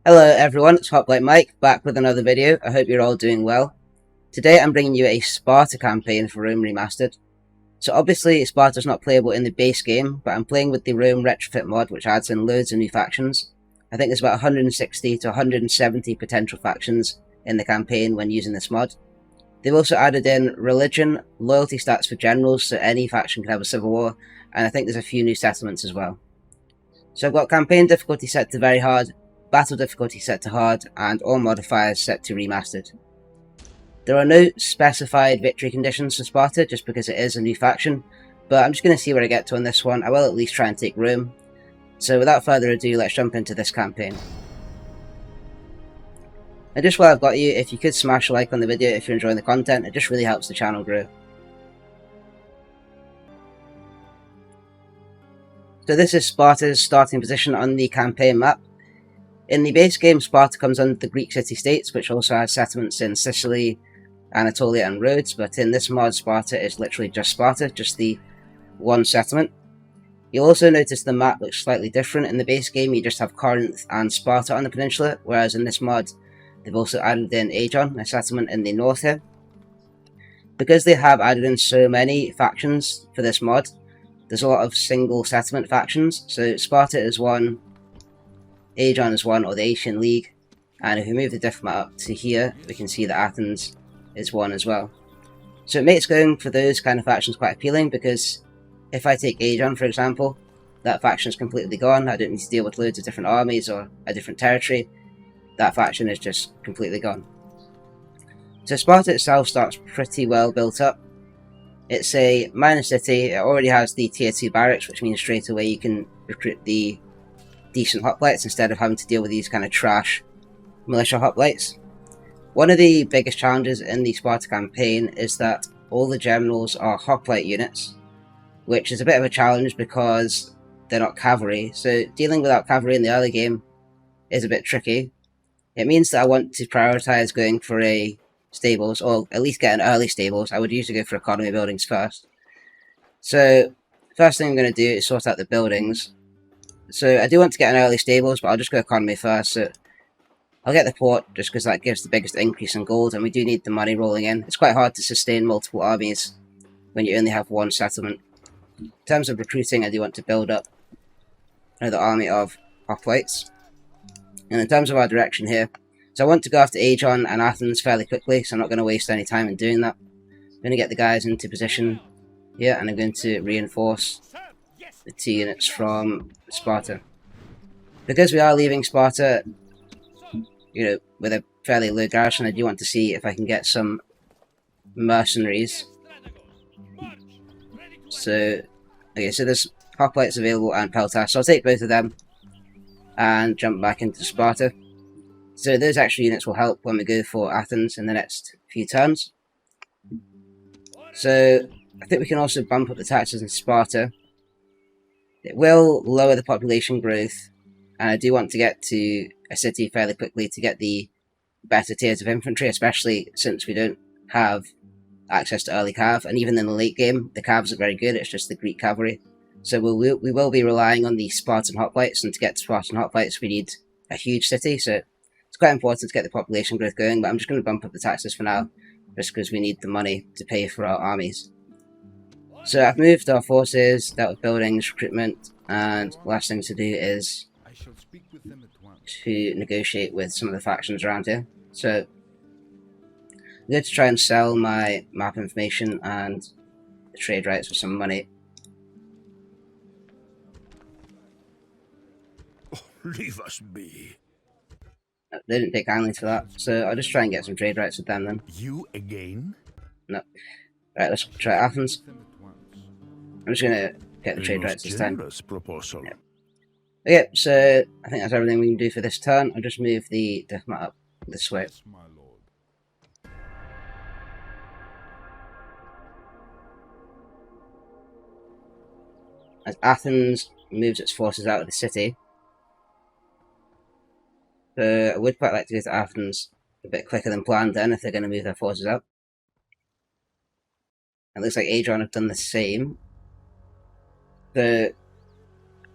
Hello everyone, it's Hoplite Mike, back with another video. I hope you're all doing well. Today I'm bringing you a Sparta campaign for Rome Remastered. So obviously Sparta's not playable in the base game, but I'm playing with the Rome Retrofit mod, which adds in loads of new factions. I think there's about 160 to 170 potential factions in the campaign when using this mod. They've also added in religion, loyalty stats for generals, so any faction can have a civil war, and I think there's a few new settlements as well. So I've got campaign difficulty set to very hard, battle difficulty set to hard, and all modifiers set to remastered. There are no specified victory conditions for Sparta, just because it is a new faction, but I'm just going to see where I get to on this one. I will at least try and take Rome. So without further ado, let's jump into this campaign. And just while I've got you, if you could smash a like on the video if you're enjoying the content, it just really helps the channel grow. So this is Sparta's starting position on the campaign map. In the base game, Sparta comes under the Greek city-states, which also has settlements in Sicily, Anatolia and Rhodes, but in this mod, Sparta is literally just Sparta, just the one settlement. You'll also notice the map looks slightly different. In the base game, you just have Corinth and Sparta on the peninsula, whereas in this mod, they've also added in Aegion, a settlement in the north here. Because they have added in so many factions for this mod, there's a lot of single settlement factions. So Sparta is one, Aegion is one, or the Aegean League, and if we move the diff map up to here, we can see that Athens is one as well. So it makes going for those kind of factions quite appealing, because if I take Aegion, for example, that faction is completely gone. I don't need to deal with loads of different armies or a different territory. That faction is just completely gone. So Sparta itself starts pretty well built up. It's a minor city. It already has the tier 2 barracks, which means straight away you can recruit the decent hoplites instead of having to deal with these kind of trash militia hoplites. One of the biggest challenges in the Sparta campaign is that all the generals are hoplite units, which is a bit of a challenge because they're not cavalry. So dealing without cavalry in the early game is a bit tricky. It means that I want to prioritize going for a stables, or at least get an early stables. I would usually go for economy buildings first. So first thing I'm going to do is sort out the buildings. So I do want to get an early stables, but I'll just go economy first. So I'll get the port just because that gives the biggest increase in gold, and we do need the money rolling in. It's quite hard to sustain multiple armies when you only have one settlement. In terms of recruiting, I do want to build up another army of hoplites. And in terms of our direction here, so I want to go after Aegion and Athens fairly quickly, so I'm not going to waste any time in doing that. I'm going to get the guys into position here, and I'm going to reinforce the 2 units from Sparta. Because we are leaving Sparta, with a fairly low garrison, I do want to see if I can get some mercenaries. So, okay, so there's hoplites available and peltasts, so I'll take both of them and jump back into Sparta. So those extra units will help when we go for Athens in the next few turns. So I think we can also bump up the taxes in Sparta. It will lower the population growth, and I do want to get to a city fairly quickly to get the better tiers of infantry, especially since we don't have access to early cav, and even in the late game, the cavs are very good, it's just the Greek cavalry. So we will be relying on the Spartan hoplites, and to get to Spartan hoplites we need a huge city, so it's quite important to get the population growth going, but I'm just going to bump up the taxes for now, just because we need the money to pay for our armies. So I've moved our forces, dealt with buildings, recruitment, and last thing to do is to negotiate with some of the factions around here. So I'm going to try and sell my map information and the trade rights for some money. Oh, leave us be. They didn't take kindly to that, so I'll just try and get some trade rights with them then. You again? No. Right, let's try Athens. I'm just gonna get the trade rights this time. Proposal. Yeah. Okay, so I think that's everything we can do for this turn. I'll just move the death mat up this way. Yes, my lord. As Athens moves its forces out of the city. So I would quite like to go to Athens a bit quicker than planned then, if they're going to move their forces out. It looks like Aegion have done the same. So I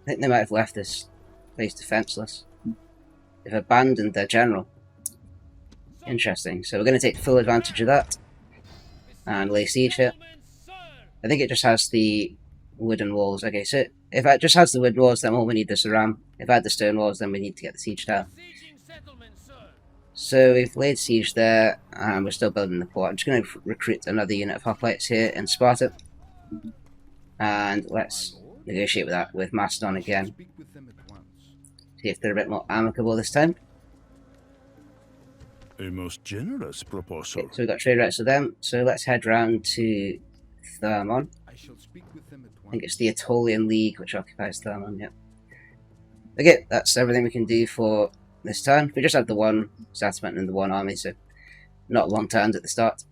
think they might have left this place defenseless. They've abandoned their general. Interesting. So we're going to take full advantage of that and lay siege here. I think it just has the wooden walls. Okay, so if it just has the wooden walls, then all we need is the ram. If I had the stone walls, then we need to get the siege down. So we've laid siege there, and we're still building the port. I'm just going to recruit another unit of hoplites here in Sparta. And let's negotiate with that with Macedon again. See if they're a bit more amicable this time. A most generous proposal. Okay, so we've got trade routes with them. So let's head round to Thermon. I think it's the Aetolian League which occupies Thermon, yeah. Okay, that's everything we can do for this turn. We just had the one settlement and the one army, so not long turns at the start.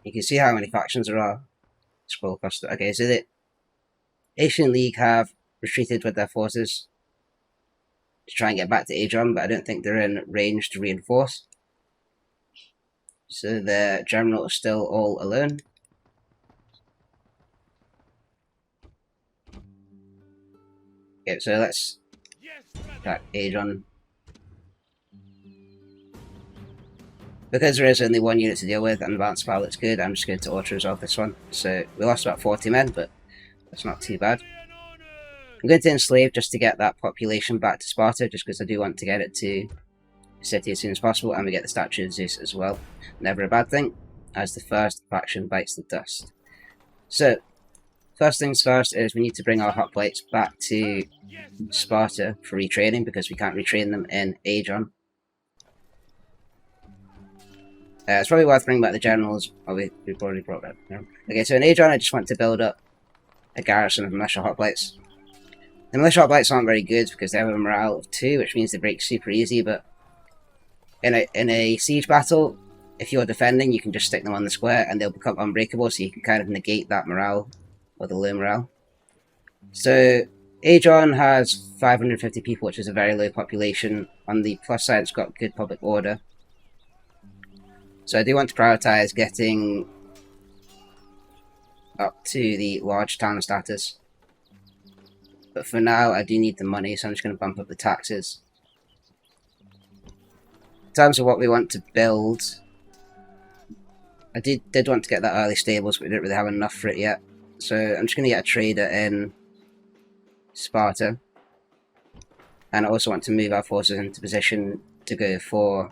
You can see how many factions there are. Scroll across the... Okay, so the Aegion League have retreated with their forces to try and get back to Aegion, but I don't think they're in range to reinforce. So their general is still all alone. Okay, so let's attack Aegion. Because there is only one unit to deal with and the balance power looks good, I'm just going to auto-resolve this one. So we lost about 40 men, but that's not too bad. I'm going to enslave just to get that population back to Sparta, just because I do want to get it to the city as soon as possible, and we get the statue of Zeus as well. Never a bad thing, as the first faction bites the dust. So, first things first is we need to bring our hoplites back to Sparta for retraining, because we can't retrain them in Aegion. It's probably worth bringing back the generals. Oh, we've already brought that. No. Okay, so in Aegion, I just want to build up a garrison of militia hoplites. The militia hoplites aren't very good because they have a morale of 2, which means they break super easy. But in a siege battle, if you're defending, you can just stick them on the square and they'll become unbreakable. So you can kind of negate that morale or the low morale. So Aegion has 550 people, which is a very low population. On the plus side, it's got good public order. So I do want to prioritize getting up to the large town status. But for now, I do need the money, so I'm just going to bump up the taxes. In terms of what we want to build, I did want to get that early stables, but we don't really have enough for it yet. So I'm just going to get a trader in Sparta. And I also want to move our forces into position to go for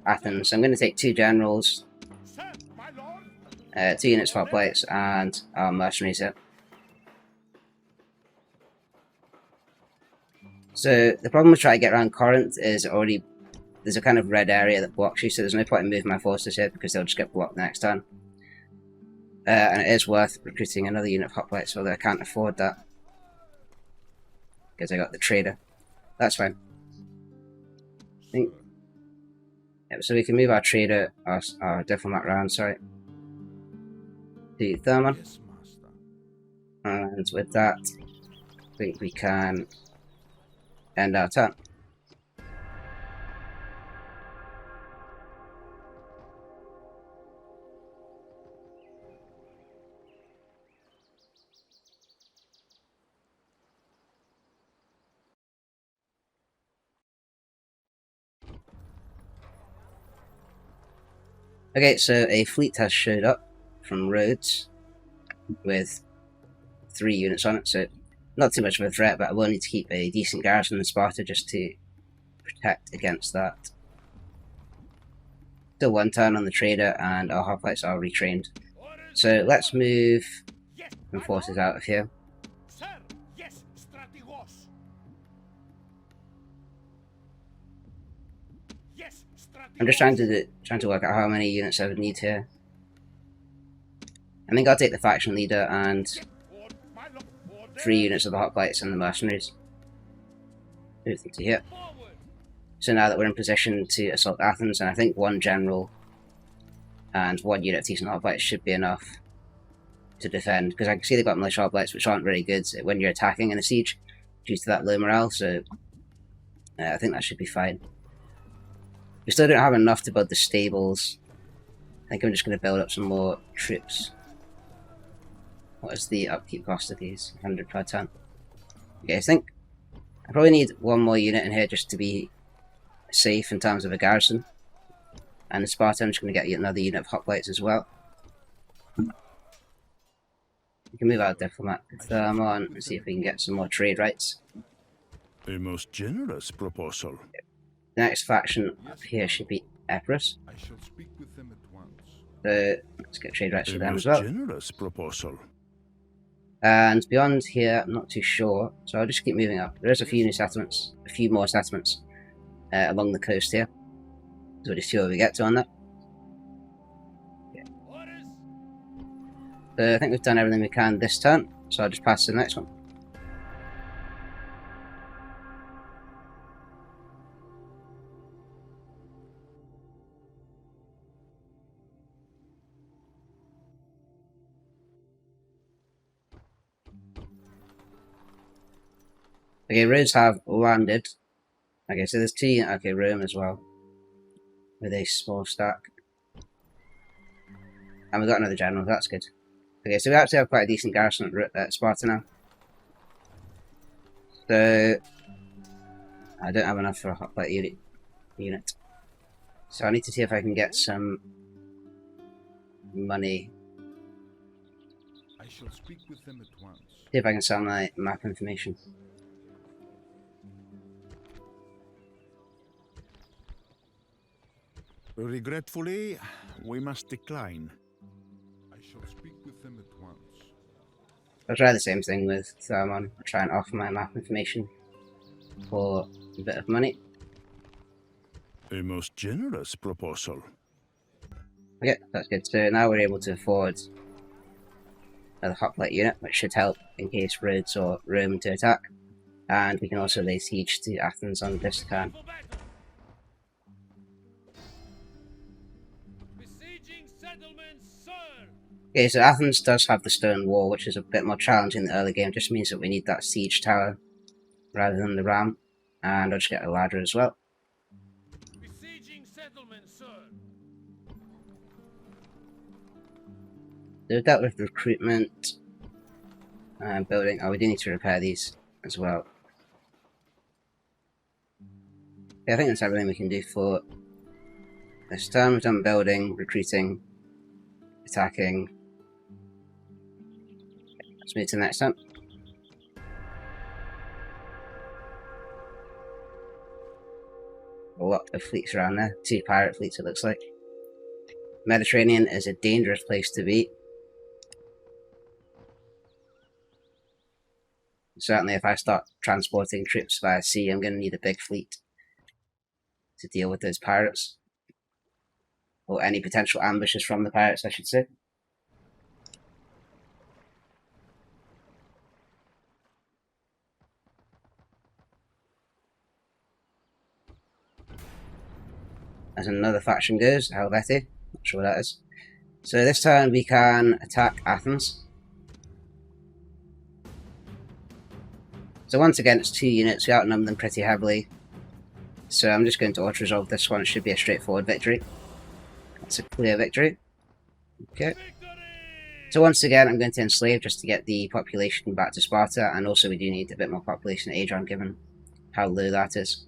Athens. So I'm going to take 2 generals, 2 units of hoplites, and our mercenaries here. So the problem with trying to get around Corinth is there's a kind of red area that blocks you, so there's no point in moving my forces here because they'll just get blocked next time. And it is worth recruiting another unit of hoplites, although I can't afford that because I got the trader. That's fine. I think. Yep, so we can move our trader, our diplomat round, sorry, to Thermon. And with that, I think we can end our turn. Okay, so a fleet has showed up from Rhodes with 3 units on it, so not too much of a threat, but I will need to keep a decent garrison in Sparta just to protect against that. Still 1 turn on the trader, and our hoplites are retrained. So let's move some forces out of here. I'm just trying to work out how many units I would need here. I think I'll take the faction leader and 3 units of the hoplites and the mercenaries. Move them to here. So now that we're in position to assault Athens, and I think 1 general and 1 unit of decent hoplites should be enough to defend, because I can see they've got militia hoplites which aren't very good when you're attacking in a siege due to that low morale, so I think that should be fine. We still don't have enough to build the stables. I think I'm just going to build up some more troops. What is the upkeep cost of these? 100 per ton. Okay, I think I probably need 1 more unit in here just to be safe in terms of a garrison. And in Sparta, I'm just going to get another unit of hoplites as well. We can move our diplomat to Thermon and see if we can get some more trade rights. A most generous proposal. The next faction up here should be Epirus. I shall speak with them at once. So let's get trade rights for A them most as well. generous proposal. And beyond here, I'm not too sure, so I'll just keep moving up. There is a few more settlements along the coast here. So we'll just see where we get to on that. So I think we've done everything we can this turn, so I'll just pass to the next one. Okay, Rhodes have landed. Okay, so there's 2, okay, Rome as well, with a small stack. And we've got another general, that's good. Okay, so we actually have quite a decent garrison at Sparta now. So I don't have enough for a hoplite unit. So I need to see if I can get some money. I shall speak with them at once. See if I can sell my map information. Regretfully, we must decline. I shall speak with them at once. I'll try the same thing with Thermon. I'll try and offer my map information for a bit of money. A most generous proposal. Okay, that's good. So now we're able to afford another hoplite unit, which should help in case Rhodes or Rome to attack. And we can also lay siege to Athens on this turn. Okay, so Athens does have the stone wall, which is a bit more challenging in the early game. Just means that we need that siege tower rather than the ram. And I'll just get a ladder as well. Besieging settlement, sir. So we've dealt with recruitment and building. Oh, we do need to repair these as well. Yeah, I think that's everything we can do for this turn. We've done building, recruiting, attacking. Let's move to the next turn. A lot of fleets around there. 2 pirate fleets, it looks like. Mediterranean is a dangerous place to be. Certainly if I start transporting troops via sea, I'm going to need a big fleet to deal with those pirates. Or any potential ambushes from the pirates, I should say. As another faction goes, Helvetii. Not sure what that is. So this turn we can attack Athens. So once again it's 2 units, we outnumber them pretty heavily. So I'm just going to auto-resolve this one, it should be a straightforward victory. That's a clear victory. Okay. So once again I'm going to enslave just to get the population back to Sparta, and also we do need a bit more population at Aegion given how low that is.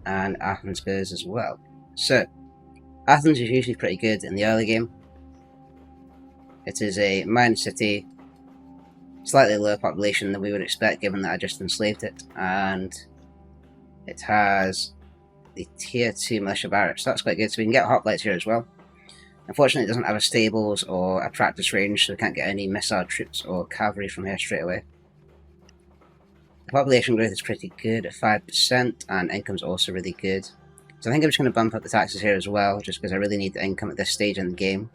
And Athens goes as well. So, Athens is usually pretty good in the early game. It is a minor city, slightly lower population than we would expect given that I just enslaved it, and it has the tier 2 militia barracks, so that's quite good, so we can get hoplites here as well. Unfortunately it doesn't have a stables or a practice range, so we can't get any missile troops or cavalry from here straight away. The population growth is pretty good at 5%, and income's also really good. So I think I'm just going to bump up the taxes here as well, just because I really need the income at this stage in the game.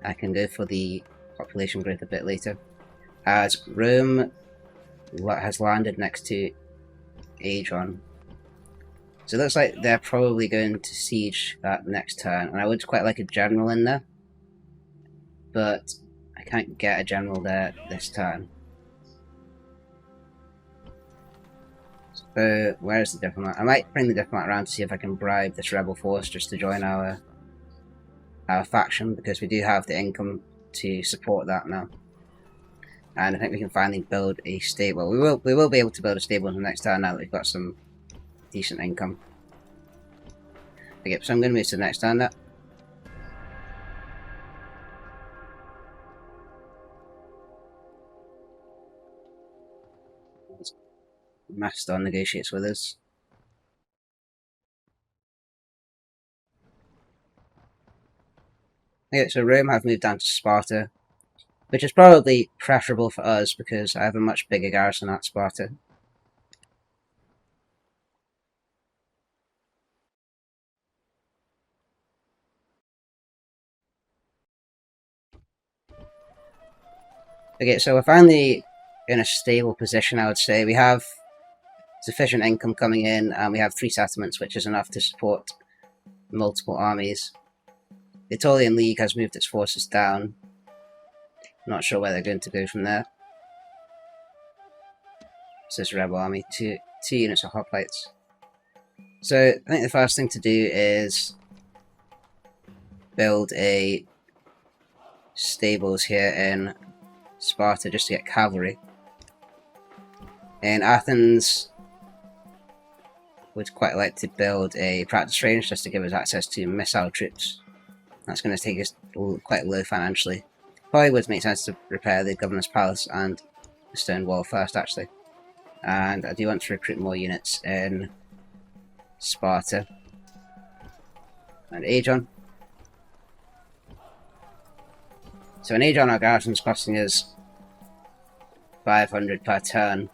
I can go for the population growth a bit later. As Rome has landed next to Aegion. So it looks like they're probably going to siege that next turn, and I would quite like a general in there, but I can't get a general there this turn. So where's the diplomat? I might bring the diplomat around to see if I can bribe this rebel force just to join our faction, because we do have the income to support that now. And I think we can finally build a stable. We will be able to build a stable in the next turn now that we've got some decent income. Okay, so I'm going to move to the next turn now. Macedon negotiates with us. Okay, so Rome have moved down to Sparta, which is probably preferable for us because I have a much bigger garrison at Sparta. Okay, so we're finally in a stable position, I would say. We have sufficient income coming in, and we have 3 settlements, which is enough to support multiple armies. The Aetolian League has moved its forces down. Not sure where they're going to go from there. This is a rebel army, two units of hoplites. So I think the first thing to do is build a stables here in Sparta just to get cavalry. In Athens, would quite like to build a practice range just to give us access to missile troops. That's going to take us quite low financially. Probably would make sense to repair the Governor's Palace and the Stone Wall first, actually. And I do want to recruit more units in Sparta and Aegion. So in Aegion, our garrison's costing us 500 per turn.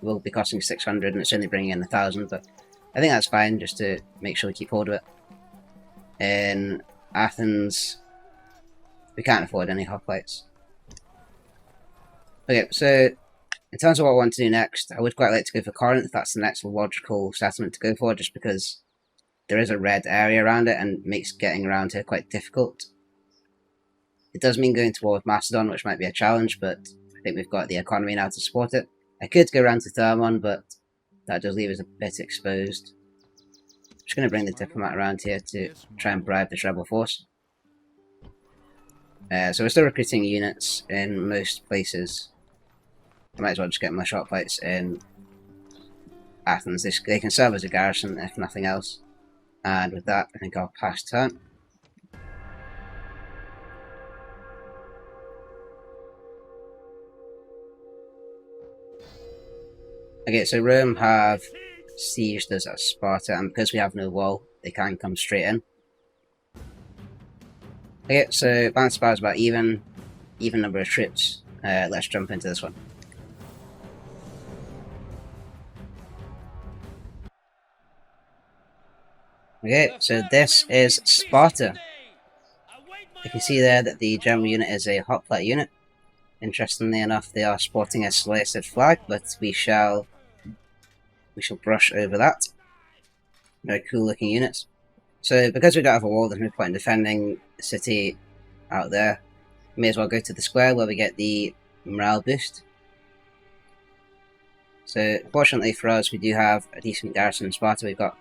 Will be costing 600, and it's only bringing in 1,000, but I think that's fine just to make sure we keep hold of it. In Athens, we can't afford any hoplites. Okay, so in terms of what I want to do next, I would quite like to go for Corinth. That's the next logical settlement to go for, just because there is a red area around it and makes getting around here quite difficult. It does mean going to war with Macedon, which might be a challenge, but I think we've got the economy now to support it. I could go around to Thermon, but that does leave us a bit exposed. I'm just going to bring the diplomat around here to try and bribe this rebel force. So we're still recruiting units in most places. I might as well just get my shot fights in Athens. They can serve as a garrison, if nothing else. And with that, I think I'll pass turn. Okay, so Rome have sieged us at Sparta, and because we have no wall, they can come straight in. Okay, so balance power is about even number of troops. Let's jump into this one. Okay, so this is Sparta. You can see there that the general unit is a hoplite unit. Interestingly enough, they are sporting a Seleucid flag, but we shall brush over that. Very cool looking units. So because we don't have a wall, there's no point in defending the city out there. We may as well go to the square where we get the morale boost. So fortunately for us, we do have a decent garrison in Sparta. We've got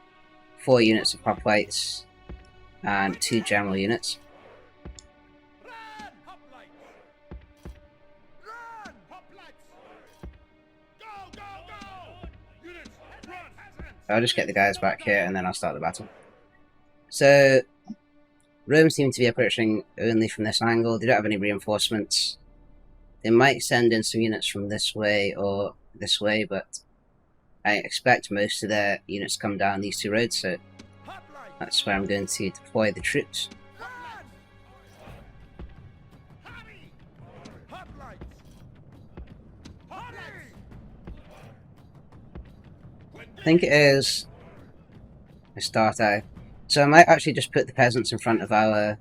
4 units of hoplites and 2 general units. I'll just get the guys back here and then I'll start the battle. So, Rome seem to be approaching only from this angle. They don't have any reinforcements. They might send in some units from this way or this way, but I expect most of their units to come down these 2 roads, so that's where I'm going to deploy the troops. I think it is Sparta. So I might actually just put the peasants in front of our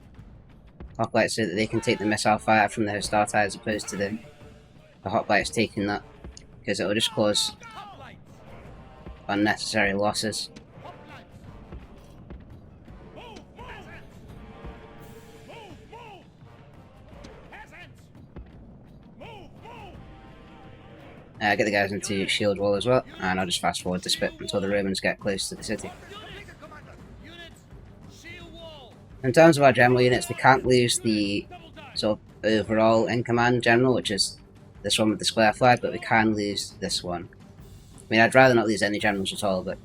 hoplites so that they can take the missile fire from the starter as opposed to the hoplites taking that, because it will just cause Hoplites! unnecessary losses. Hoplites! Move! Move! Move! Peasants! Move! Get the guys into shield wall as well, and I'll just fast forward this bit until the Romans get close to the city. Units! Shield wall! In terms of our general units, we can't lose the sort of overall in command general, which is this one with the square flag, but we can lose this one. I mean, I'd rather not lose any generals at all, but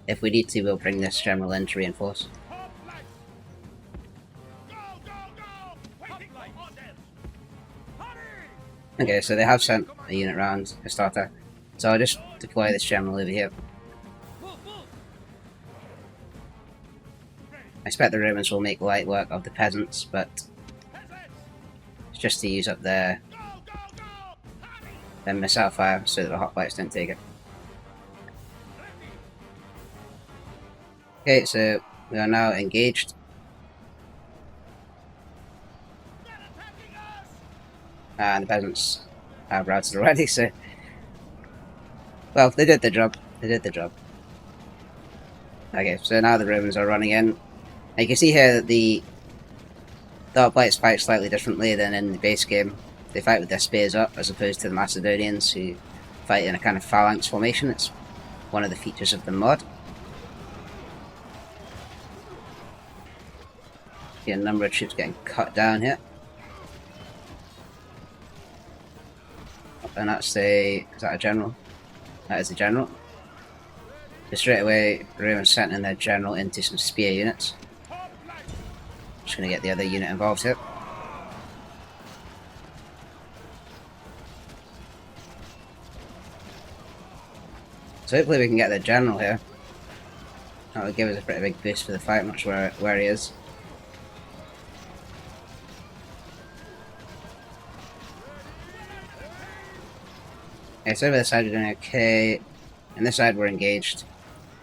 if we need to, we'll bring this general in to reinforce. Hoplites! Go! Go! Go! Waiting for orders! Hurry! Okay, so they have sent a unit round a starter, so I'll just deploy this general over here. Move! Move! I expect the Romans will make light work of the peasants, but Peasants! it's just to use up their Go! Go! Go! Hurry! missile fire so that the hoplites don't take it. Okay, so we are now engaged, They're attacking us! and the peasants have routed already, so... Well, they did the job. They did the job. Okay, so now the Romans are running in. And you can see here that the hoplites fight slightly differently than in the base game. They fight with their spears up, as opposed to the Macedonians, who fight in a kind of phalanx formation. It's one of the features of the mod. See a number of troops getting cut down here. And that's is that a general? That is a general. So straight away, the Romans sent in their general into some spear units. Just going to get the other unit involved here. So hopefully we can get the general here. That will give us a pretty big boost for the fight. I'm not sure where he is. Okay, so over this side we're doing okay. On this side we're engaged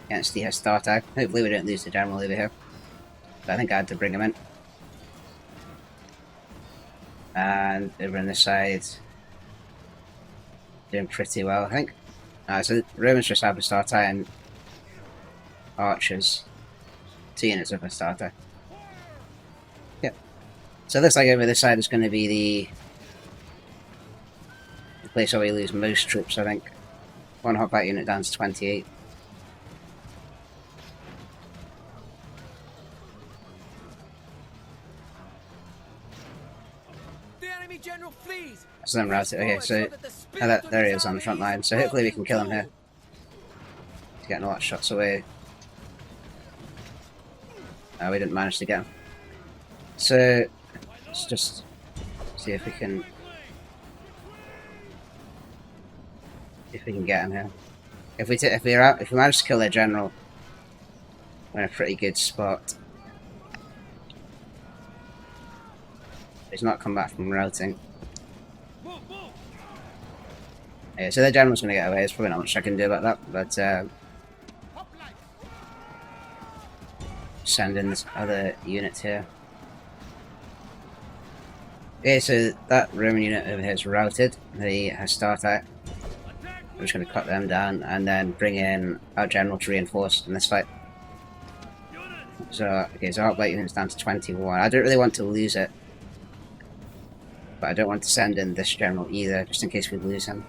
against the Hastata. Hopefully we don't lose the general over here. But I think I had to bring him in. And over on this side, doing pretty well, I think. So the Romans just have Hastata and archers. 2 units of Hastata. Yep. So it looks like over this side is going to be the place where we lose most troops, I think. 1 hoplite unit down to 28. The enemy general flees. So then routed. Okay, so there he is on the front line. So hopefully we can kill him here. He's getting a lot of shots away. We didn't manage to get him. So let's just see if we can get him here. If we manage to kill their general, we're in a pretty good spot. He's not come back from routing. Yeah, so their general's going to get away. There's probably not much I can do about that, but send in this other unit here. Okay, so that Roman unit over here is routed. The Hastata. I'm just going to cut them down and then bring in our general to reinforce in this fight. So, okay, so our hoplite unit's down to 21. I don't really want to lose it, but I don't want to send in this general either, just in case we lose him.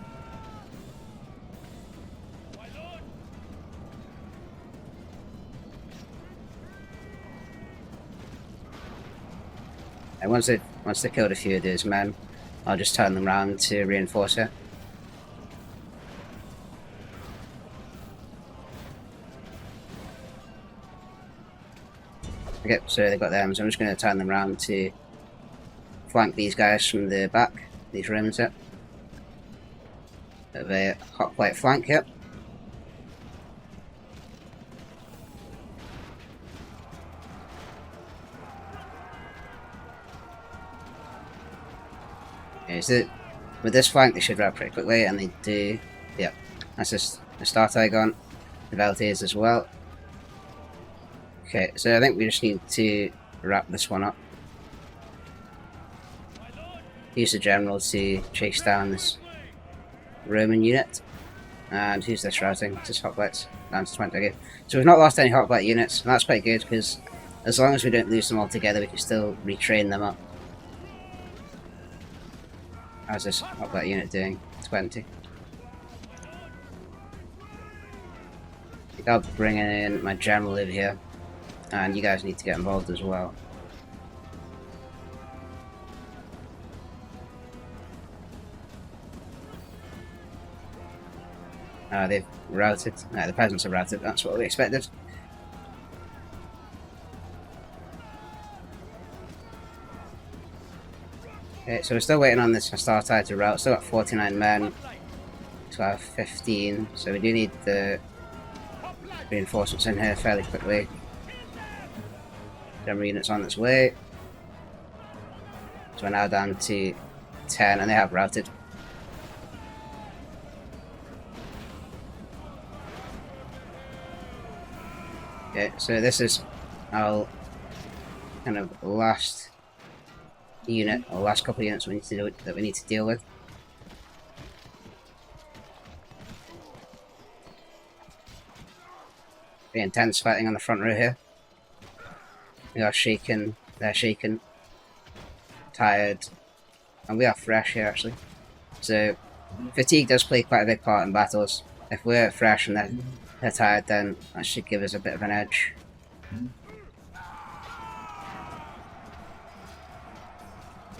And once they killed a few of those men, I'll just turn them around to reinforce here. Okay, so they got them, so I'm just going to turn them around to flank these guys from the back, these Romans here. Bit of a hoplite flank here. Okay, so with this flank they should rout pretty quickly, and they do. Yep, that's just the start Aegion. The Veltes as well. Okay, so I think we just need to wrap this one up. use the general to chase down this Roman unit. And who's this routing? Just hoplites. Down to 20. Okay. So we've not lost any hoplite units, and that's quite good because as long as we don't lose them all together, we can still retrain them up. How's this hoplite unit doing? 20. I think I'll bring in my general over here, and you guys need to get involved as well. They've routed. No, the peasants have routed. That's what we expected. Okay, so we're still waiting on this Sparta to rout. Still got 49 men to have 15, so we do need the reinforcements in here fairly quickly. General units on its way. So we're now down to 10, and they have routed. Okay, so this is our kind of last unit, or last couple of units we need to do that we need to deal with. Very intense fighting on the front row here. We are shaken, they're shaken, tired, and we are fresh here actually. So fatigue does play quite a big part in battles. If we're fresh and they're tired, then that should give us a bit of an edge.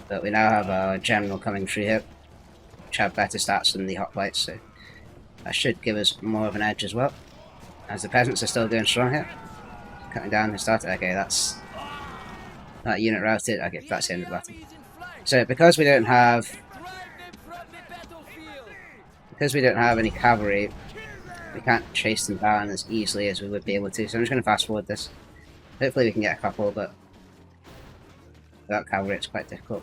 But we now have our general coming through here, which have better stats than the hoplites, so that should give us more of an edge as well. As the peasants are still going strong here. Cutting down the starter. Okay, that's that unit routed. Okay, that's the end of the battle. So because we don't have any cavalry, we can't chase them down as easily as we would be able to. So I'm just going to fast forward this. Hopefully we can get a couple, but without cavalry it's quite difficult.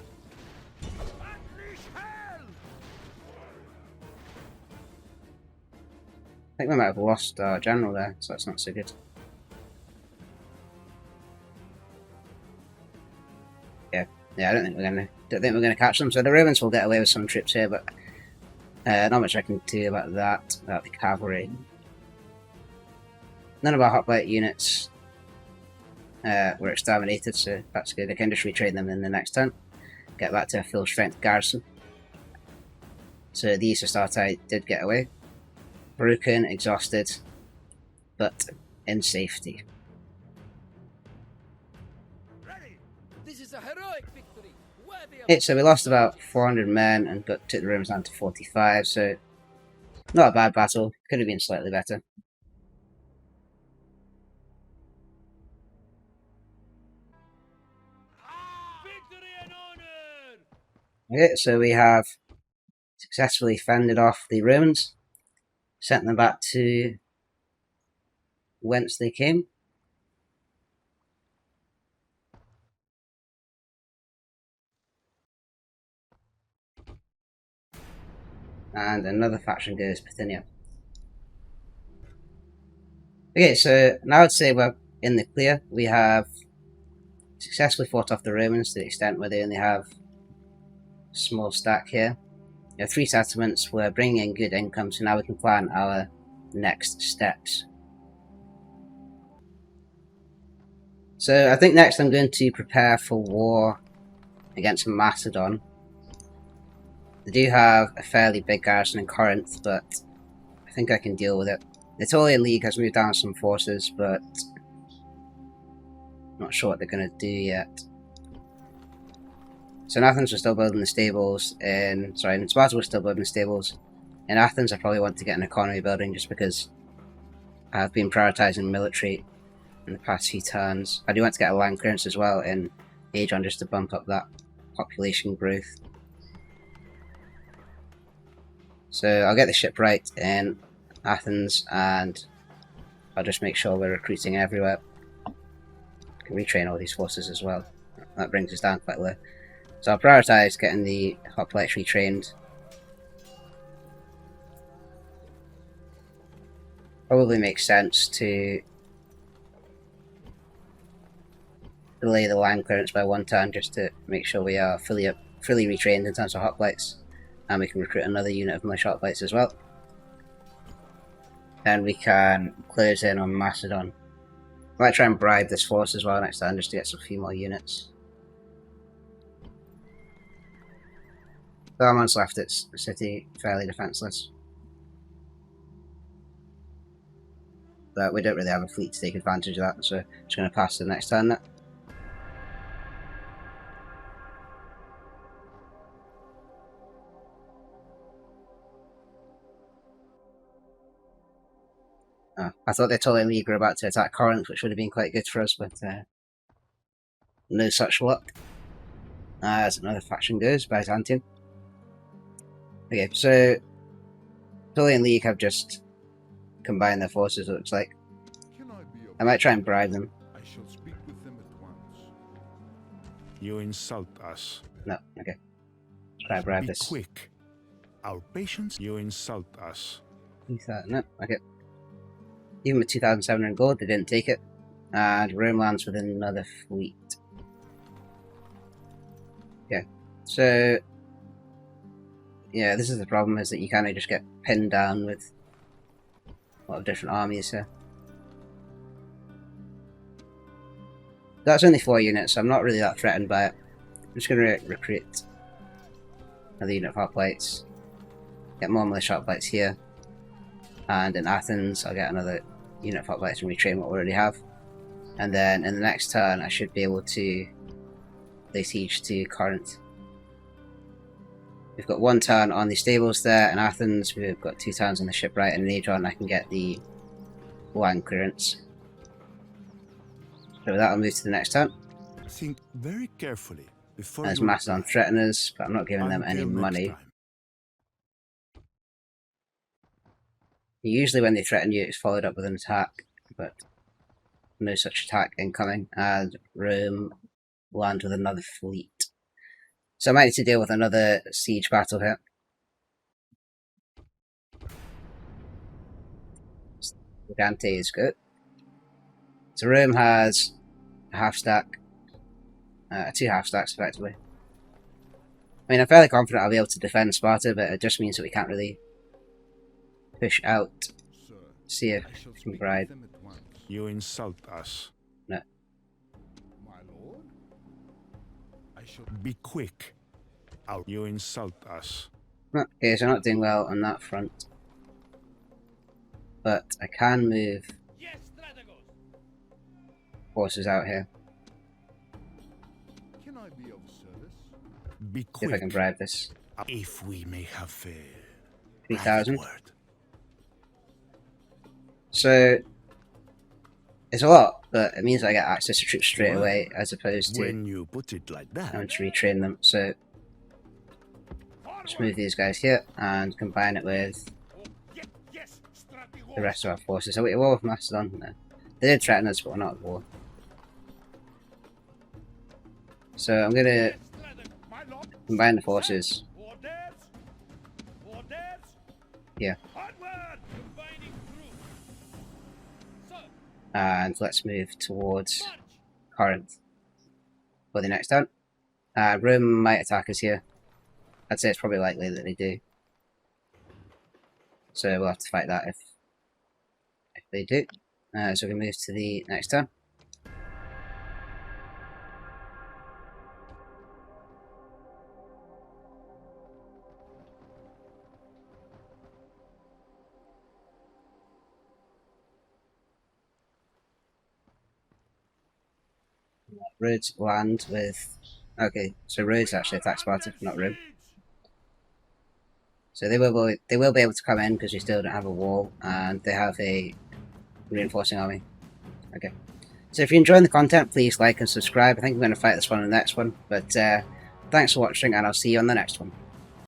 I think we might have lost our general there, so that's not so good. Yeah, I don't think we're gonna catch them. So the Romans will get away with some troops here, but not much I can do about that, about the cavalry. None of our hoplite units were exterminated, so that's good. I can just retrain them in the next turn, get back to a full strength garrison. So these Astarte did get away. Broken, exhausted, but in safety. This is a heroic victory. Okay, so we lost about 400 men and took the Romans down to 45, so not a bad battle. Could have been slightly better. Victory and honor! Okay, so we have successfully fended off the Romans, sent them back to whence they came. And another faction goes Bithynia. Okay, so now I'd say we're in the clear. We have successfully fought off the Romans to the extent where they only have a small stack here. You know, 3 settlements, we're bringing in good income, so now we can plan our next steps. So I think next I'm going to prepare for war against Macedon. They do have a fairly big garrison in Corinth, but I think I can deal with it. The Aetolian League has moved down some forces, but not sure what they're going to do yet. So in Athens we're still building the stables, in Sparta we're still building the stables. In Athens I probably want to get an economy building just because I've been prioritising military in the past few turns. I do want to get a land clearance as well in Aegion just to bump up that population growth. So I'll get the ship right in Athens and I'll just make sure we're recruiting everywhere. I can retrain all these forces as well. That brings us down quite low. So I'll prioritise getting the hoplites retrained. Probably makes sense to delay the land clearance by 1 turn just to make sure we are fully fully retrained in terms of hoplites, and we can recruit another unit of militia hoplites as well. And we can close in on Macedon. I might try and bribe this force as well next time just to get some few more units. 12 months left, it's the city fairly defenceless. But we don't really have a fleet to take advantage of that, so I'm just going to pass to the next turn now. Oh, I thought the Aetolian League were about to attack Corinth, which would have been quite good for us, but no such luck. As another faction goes, Byzantium. Okay, so Aetolian League have just combined their forces, it looks like. Can I be of I might try and bribe them. I shall speak with them at once. You insult us. No, okay. Let's try and bribe Be this. quick. Our patience. You insult us. No, okay. Even with 2,700 gold, they didn't take it. And Rome lands with another fleet. Okay, so yeah, this is the problem, is that you kind of just get pinned down with a lot of different armies here. That's only 4 units, so I'm not really that threatened by it. I'm just going to recruit another unit of hoplites, get more militia hoplites here, and in Athens I'll get another unit of hoplites and retrain what we already have. And then in the next turn I should be able to lay siege to Corinth. We've got 1 turn on the stables there. In Athens we've got 2 turns on the shipwright, and in Aegion I can get the land clearance. So with that I'll move to the next turn. Think very carefully before There's you Macedon reply. threaten us, but I'm not giving them any Until next money. time. Usually when they threaten you it's followed up with an attack, but no such attack incoming, and Rome land with another fleet. So I might need to deal with another siege battle here. Gigante is good. So Rome has a half stack, 2 half stacks effectively. I mean, I'm fairly confident I'll be able to defend Sparta, but it just means that we can't really push out. Sir, See if I shall we can speak with bribe. them at once. You insult us. No. My lord? I shall Be quick. You insult us. Okay, so I'm not doing well on that front. But I can move Yes, strategos. forces out here. Can I be of service? Be See if quick. I can bribe this. If we may have 3,000. private word. So it's a lot, but it means I get access to troops straight away, as opposed to When you put it like that, having to retrain them. So let's move these guys here and combine it with Yes, yes, strategos. the rest of our forces. Are we at war with Macedon? No. They did threaten us, but we're not at war. So I'm going to Yes, strategos. My lord. combine the forces. Orders. Orders. Yeah. Onward. Combining troops. Sir, And let's move towards march. Corinth for the next turn. Rome might attack us here. I'd say it's probably likely that they do. So we'll have to fight that if they do. So we can move to the next turn. Rhodes land with... Okay, so Rhodes actually attacks Sparta, not Rome. So they will be able to come in because we still don't have a wall, and they have a reinforcing army. Okay. So if you're enjoying the content, please like and subscribe. I think I'm going to fight this one in the next one. But thanks for watching, and I'll see you on the next one.